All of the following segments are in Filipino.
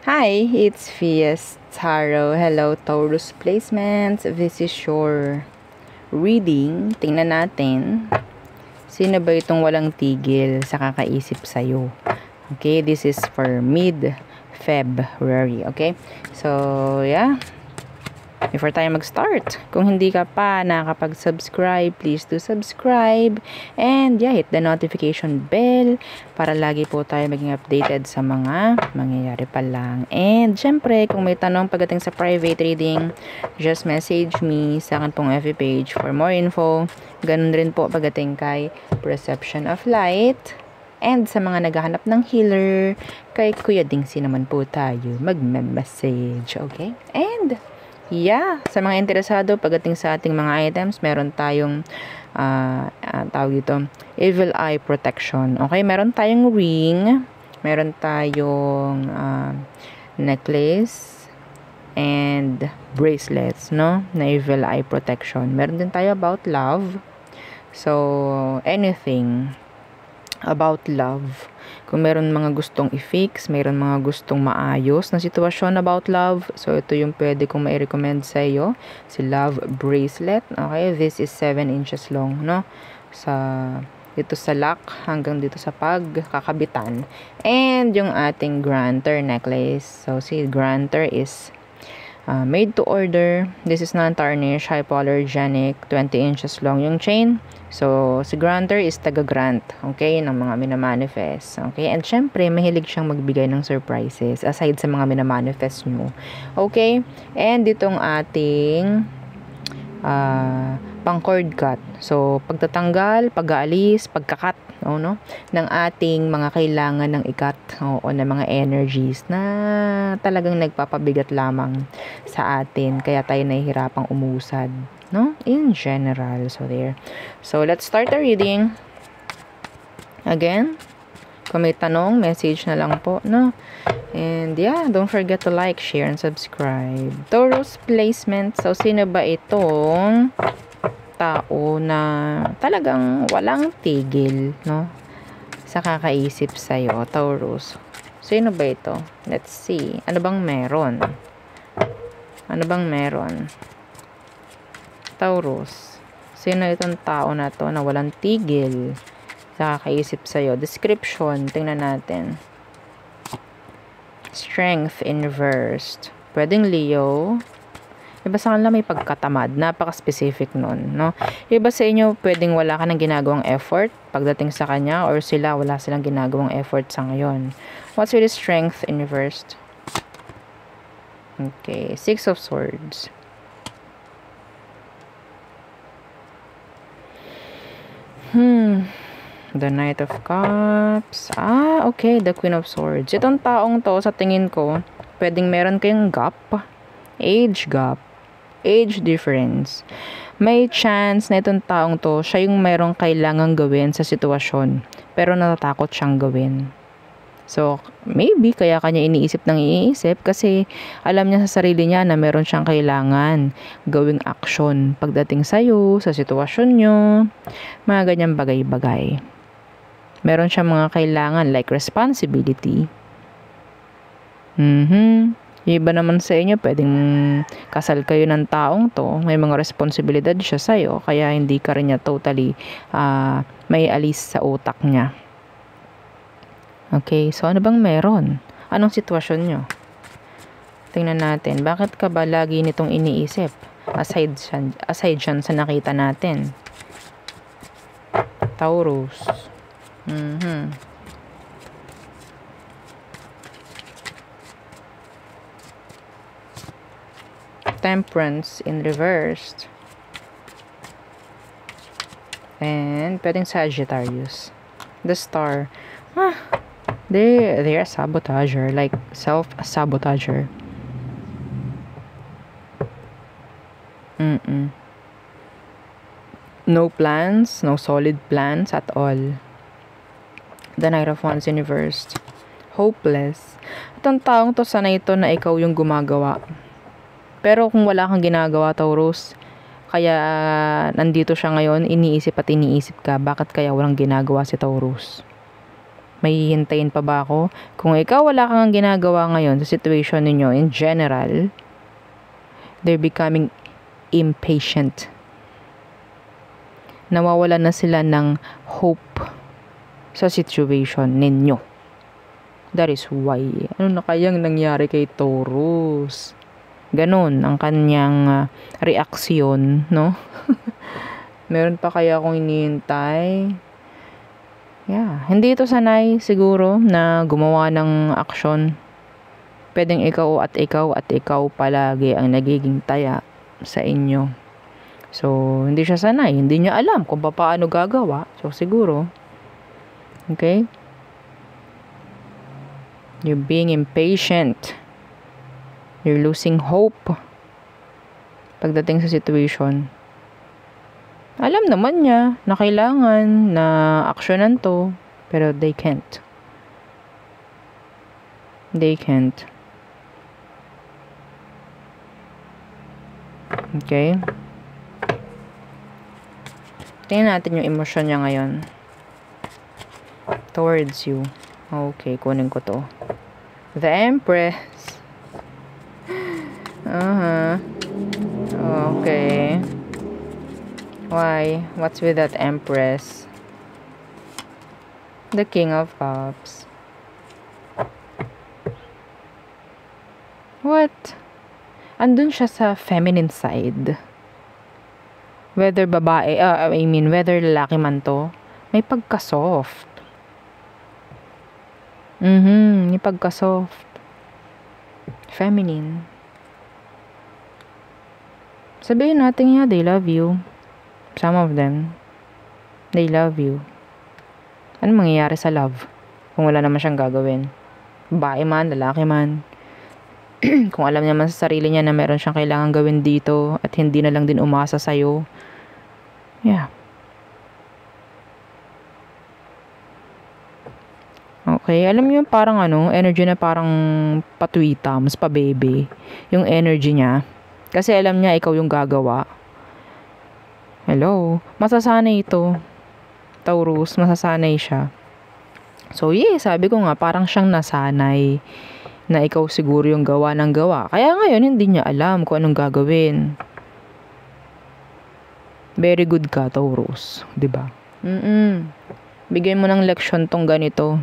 Hi, it's Fias Tarot. Hello, Taurus Placements. This is your reading. Tingnan natin. Sino ba itong walang tigil sa kakaisip sa'yo? Okay, this is for mid-February. Okay, so yeah. Before tayo mag-start, kung hindi ka pa nakakapag-subscribe, please do subscribe. And yeah, hit the notification bell para lagi po tayo maging updated sa mga mangyayari pa lang. And syempre, kung may tanong pagdating sa private reading, just message me sa akin pong FB page for more info. Ganun rin po pagdating kay Perception of Light. And sa mga naghahanap ng healer, kay Kuya Dingsi naman po tayo magme-message. Okay? And yeah, sa mga interesado pagdating sa ating mga items, meron tayong tawag dito, Evil Eye Protection. Okay, meron tayong ring, meron tayong necklace and bracelets, no? Na Evil Eye Protection. Meron din tayo about love. So, anything about love. Kung meron mga gustong i-fix, meron mga gustong maayos na sitwasyon about love, so ito yung pwede kong mai-recommend sa iyo, si Love Bracelet. Okay, this is 7 inches long, no? Dito sa lock hanggang dito sa pagkakabitan. And yung ating Granter necklace. So si Granter is made to order. This is non-tarnish, hypoallergenic, 20 inches long yung chain. So, si Granter is taga-grant, okay, ng mga minamanifest, okay? And syempre, mahilig siyang magbigay ng surprises aside sa mga minamanifest nyo, okay? And ditong ating pang-cord cut. So, pagtatanggal, pag-aalis, pagkakat, no, ng ating mga kailangan ng ikat o ng mga energies na talagang nagpapabigat lamang sa atin. Kaya tayo nahihirapang umusad, no? In general. So, there. So, let's start the reading. Again, kung may tanong, message na lang po, no? And yeah, don't forget to like, share, and subscribe. Taurus placement. So, sino ba itong tao na talagang walang tigil, no? Sa kakaisip sa'yo, Taurus. Sino ba ito? Let's see. Ano bang meron? Ano bang meron? Taurus. Sino itong tao na to na walang tigil sa kakaisip sa'yo? Description. Tingnan natin. Strength inversed. Pwedeng Leo. Iba sa kanila may pagkatamad. Napaka-specific nun, no? Iba sa inyo, pwedeng wala ka ng ginagawang effort pagdating sa kanya, or sila, wala silang ginagawang effort sa ngayon. What's with the strength inversed? Okay. 6 of Swords. The Knight of Cups. Okay. The Queen of Swords. Itong taong to, sa tingin ko, pwedeng meron kayong gap. Age gap. Age difference. May chance na itong taong to, siya yung mayroong kailangang gawin sa sitwasyon. Pero natatakot siyang gawin. So, maybe kaya kanya iniisip ng iniisip kasi alam niya sa sarili niya na meron siyang kailangan gawing action pagdating sa'yo, sa sitwasyon nyo, mga ganyang bagay-bagay. Meron siyang mga kailangan like responsibility. Yung iba naman sa inyo, pwedeng kasal kayo ng taong to, may mga responsibilidad siya sa'yo, kaya hindi ka rin niya totally may alis sa utak niya. Okay, so ano bang meron? Anong sitwasyon nyo? Tingnan natin, bakit ka ba lagi nitong iniisip? Aside dyan sa nakita natin. Taurus. Temperance in reversed. And pwedeng Sagittarius. The Star. They're a sabotager, like self-sabotager. No plans, no solid plans at all. The Knight of Wands in reversed. Hopeless. Itong taong to, sana ito na ikaw yung gumagawa. Pero kung wala kang ginagawa, Taurus, kaya nandito siya ngayon, iniisip ka, bakit kaya walang ginagawa si Taurus? May hihintayin pa ba ako? Kung ikaw wala kang ginagawa ngayon sa situation ninyo in general, they're becoming impatient. Nawawala na sila ng hope sa situation ninyo. That is why. Ano na kayang nangyari kay Taurus? Ganon ang kanyang reaksyon, no? Meron pa kaya akong hinihintay? Yeah. Hindi ito sanay siguro na gumawa ng aksyon. Pwedeng ikaw at ikaw palagi ang nagiging taya sa inyo. So, hindi siya sanay. Hindi niya alam kung paano gagawa. So, siguro. Okay? You're being impatient. You're losing hope. Pagdating sa situation. Alam naman niya na kailangan na aksyonan to. Pero they can't. They can't. Okay? Tingnan natin yung emosyon niya ngayon. Towards you. Okay, kunin ko to. The Empress. Okay. Why? What's with that Empress? The King of Cups. What? Andun siya sa feminine side. Whether babae, whether lalaki man to, may pagka-soft. May pagka-soft. Feminine. Sabihin natin nga, they love you. Some of them, they love you. Ano mangyayari sa love? Kung wala naman siyang gagawin. Babae man, lalaki man. Kung alam niya man sa sarili niya na meron siyang kailangan gawin dito at hindi na lang din umasa sa'yo. Yeah. Okay, alam niyo parang energy na parang patwita, mas pa-baby. Yung energy niya. Kasi alam niya ikaw yung gagawa. Hello, masasanay ito. Taurus, masasanay siya. So, sabi ko nga, parang siyang nasanay na ikaw siguro yung gawa ng gawa. Kaya ngayon, hindi niya alam kung anong gagawin. Very good ka, Taurus. Diba? Bigyan mo ng leksyon tong ganito.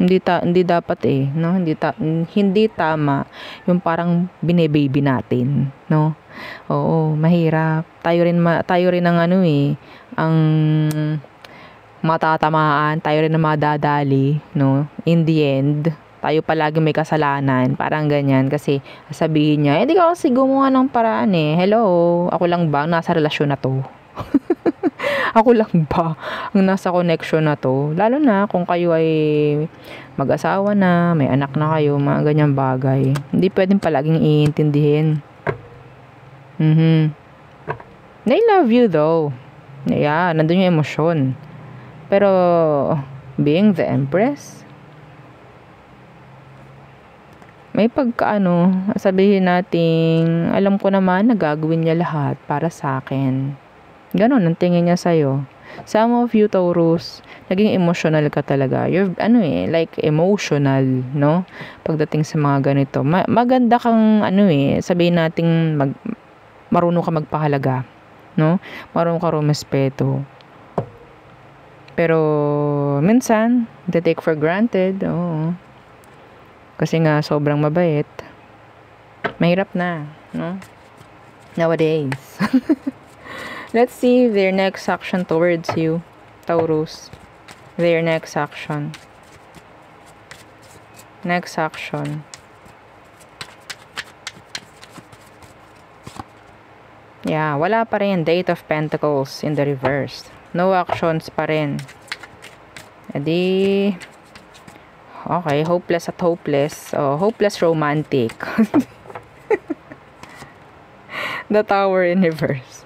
Hindi dapat no? Hindi tama yung parang bine-baby natin, no? Oo, mahirap. Tayo rin ang ang matatamaan, tayo rin ang madadali, no? In the end, tayo palagi may kasalanan, parang ganyan kasi sabihin niya, hindi ka kasi gumawa ng paraan Hello, ako lang ba ang nasa relasyon na to? Ako lang ba ang nasa connection na to? Lalo na kung kayo ay mag-asawa na, may anak na kayo, mga ganyang bagay. Hindi pwedeng palaging iintindihin. They love you though. Yeah, nandun yung emosyon. Pero, being the Empress, may sabihin natin, alam ko naman na gagawin niya lahat para sa akin. Ganon ang tingin niya sa'yo. Some of you, Taurus, naging emotional ka talaga. You're, like emotional, no? Pagdating sa mga ganito. Maganda kang, sabihin nating marunong ka magpahalaga, no? Marunong ka rumespeto. Pero, minsan, take for granted, oo. Kasi nga, sobrang mabait. Mahirap na, no? Nowadays. Let's see their next action towards you, Taurus. Their next action. Next action. Yeah, wala pa rin. Eight of Pentacles in the reverse. No actions pa rin. Edi, okay, hopeless at hopeless. Oh, hopeless romantic. The Tower in reverse.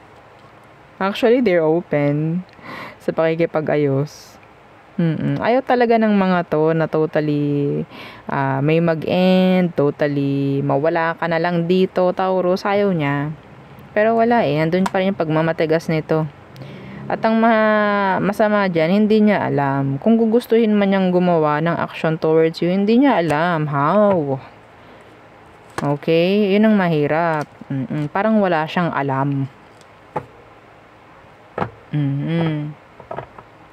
Actually, they're open sa pakikipag-ayos. Ayaw talaga ng mga to na totally may mag-end, totally mawala ka na lang dito, Taurus. Ayaw niya. Pero wala nandun pa rin yung pagmamatigas nito. At ang masama dyan, hindi niya alam. Kung gugustuhin man niyang gumawa ng action towards you, hindi niya alam how. Okay? Yun ang mahirap. Parang wala siyang alam.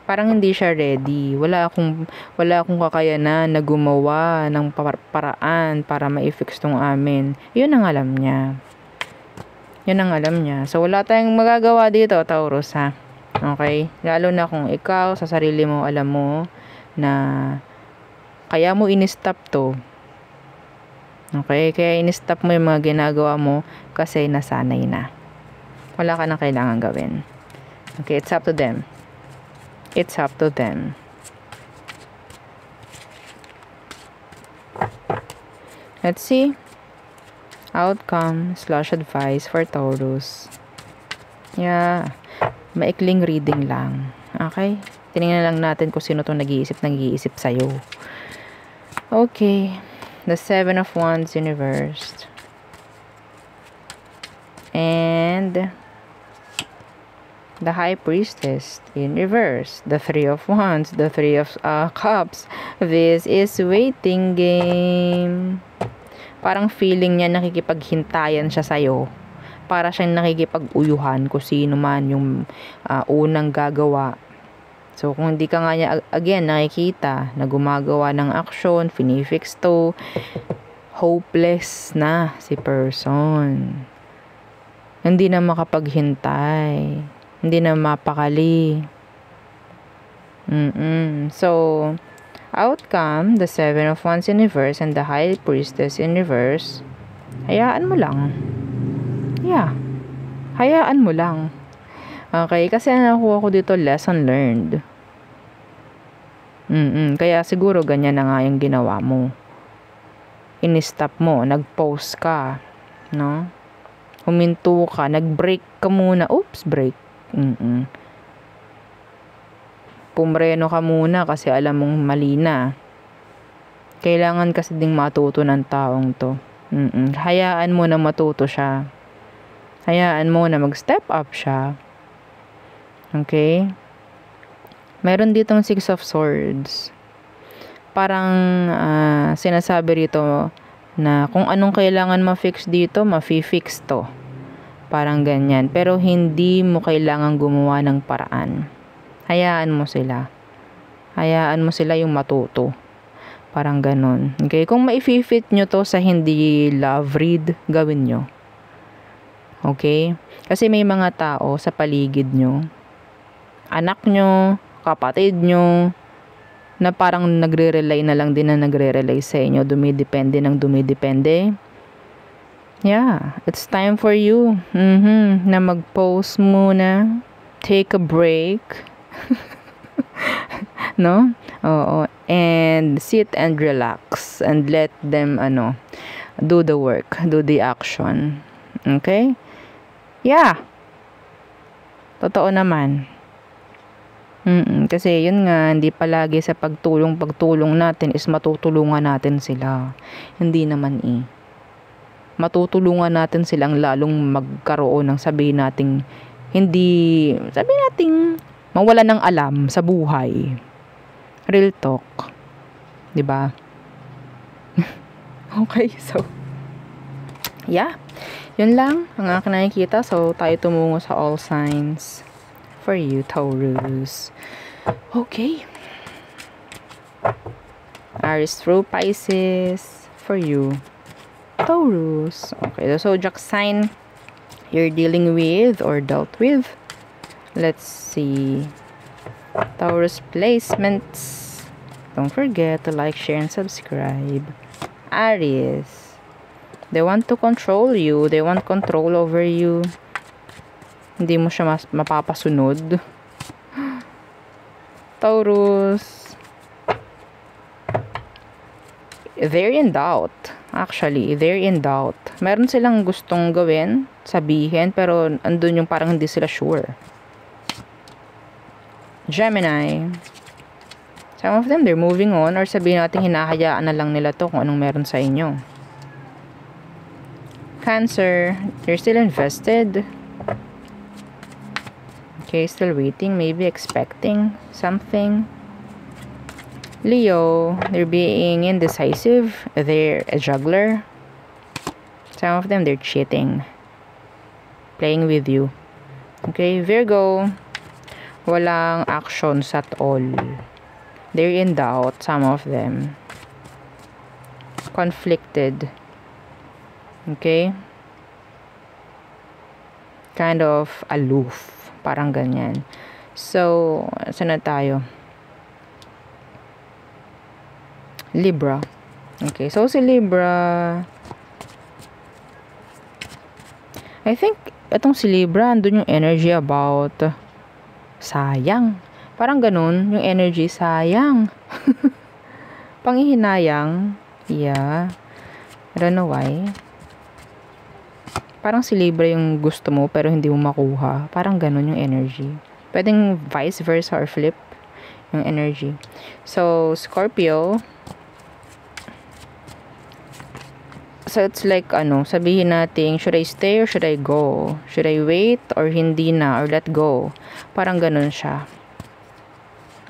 Parang hindi siya ready. Wala akong kakayanan na gumawa ng paraan para ma-fix tong amin. Yun ang alam niya. So, wala tayong magagawa dito, Taurus, ha? Okay? Lalo na kung ikaw, sa sarili mo, alam mo na kaya mo in-stop to. Okay? Kaya in-stop mo yung mga ginagawa mo kasi nasanay na. Wala ka nang kailangan gawin. Okay? It's up to them. Let's see. Outcome/advice for Taurus. Yeah. Maikling reading lang. Okay? Tinignan lang natin kung sino itong nag-iisip sa'yo. Okay. The 7 of Wands in reverse. And the High Priestess in reverse. The 3 of Wands. The 3 of Cups. This is waiting game. Parang feeling niya nakikipaghintayan siya sa'yo. Para siyang nakikipag-uyuhan kung sino man yung unang gagawa. So, kung hindi ka nga niya, again, nakikita na gumagawa ng action, finifix to, hopeless na si person. Hindi na makapaghintay. Hindi na mapakali. So, outcome, the 7 of Wands in reverse and the High Priestess in reverse, hayaan mo lang. Yeah. Hayaan mo lang. Okay? Kasi nakuha ko dito lesson learned. Kaya siguro ganyan na nga yung ginawa mo. In-stop mo. Nag-pause ka. No? Huminto ka. Nag-break ka muna. Oops, break. Pumreno ka muna kasi alam mong mali na. Kailangan kasi ding matuto ng taong to. Hayaan mo na matuto siya. Hayaan mo na mag-step up siya. Okay? Meron ditong 6 of Swords. Parang sinasabi rito na kung anong kailangan ma-fix dito, ma-fix to. Parang ganyan. Pero hindi mo kailangan gumawa ng paraan. Hayaan mo sila. Hayaan mo sila yung matuto. Parang ganun. Okay? Kung ma-fit nyo to sa hindi love read, gawin nyo. Okay? Kasi may mga tao sa paligid nyo, anak nyo, kapatid nyo, na parang nagre-rely na lang din na nagre-rely sa inyo, dumidepende. Yeah, it's time for you na mag-pause muna, take a break, no? Oo, and sit and relax and let them, do the work, do the action. Okay? Yeah. Totoo naman. Kasi yun nga, hindi palagi sa pagtulong natin is matutulungan natin sila. Hindi naman matutulungan natin silang lalong magkaroon ng sabihin nating mawala ng alam sa buhay. Real talk. 'Di ba? Okay, so yeah. Yun lang ang aking nakikita. So, tayo tumungo sa all signs for you, Taurus. Okay. Aries through Pisces for you, Taurus. Okay, the zodiac sign you're dealing with or dealt with. Let's see. Taurus placements. Don't forget to like, share, and subscribe. Aries. They want to control you. They want control over you. Hindi mo siya mapapasunod. Taurus. They're in doubt. Actually, they're in doubt. Meron silang gustong gawin, sabihin, pero andun yung parang hindi sila sure. Gemini. Some of them, they're moving on, or sabihin natin hinahayaan na lang nila to kung anong meron sa inyo. Cancer, you're still invested. Okay, still waiting, maybe expecting something. Leo, they're being indecisive. They're a juggler. Some of them, they're cheating. Playing with you. Okay, Virgo, walang actions at all. They're in doubt, some of them. Conflicted. Okay? Kind of aloof. Parang ganyan. So, saan na tayo? Libra. Okay, so si Libra, I think, itong si Libra, andun yung energy about sayang. Parang ganun, yung energy, sayang. Panghihinayang. Yeah. I don't know why. Parang si Libra yung gusto mo pero hindi mo makuha. Parang ganun yung energy. Pwedeng vice versa or flip yung energy. So, Scorpio. So, it's like, sabihin natin, should I stay or should I go? Should I wait or hindi na or let go? Parang ganun siya.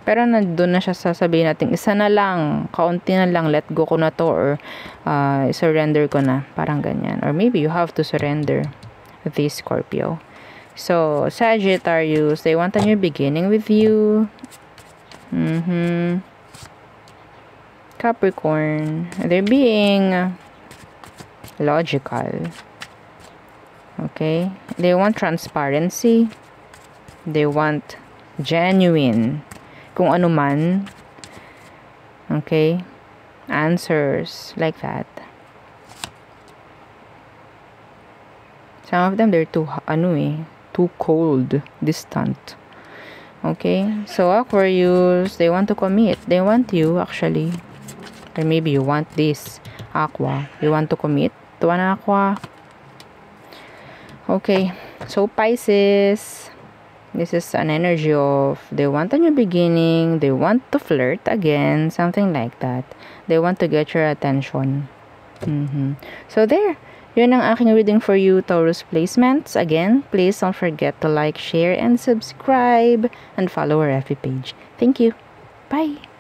Pero nandun na siya, sasabihin natin, isa na lang, kaunti na lang, let go ko na to, or surrender ko na, parang ganyan. Or maybe you have to surrender this Scorpio. So, Sagittarius, they want a new beginning with you. Capricorn, they're being logical. Okay? They want transparency. They want genuine. Kung ano man. Okay? Answers. Like that. Some of them, they're too cold. Distant. Okay? So, Aquarius, they want to commit. They want you, actually. Or maybe you want this. Aqua. You want to commit to an Aqua. Okay. So, Pisces, this is an energy of they want a new beginning, they want to flirt again, something like that. They want to get your attention. So there, yun ang aking reading for you, Taurus placements. Again, please don't forget to like, share, and subscribe, and follow our FB page. Thank you. Bye!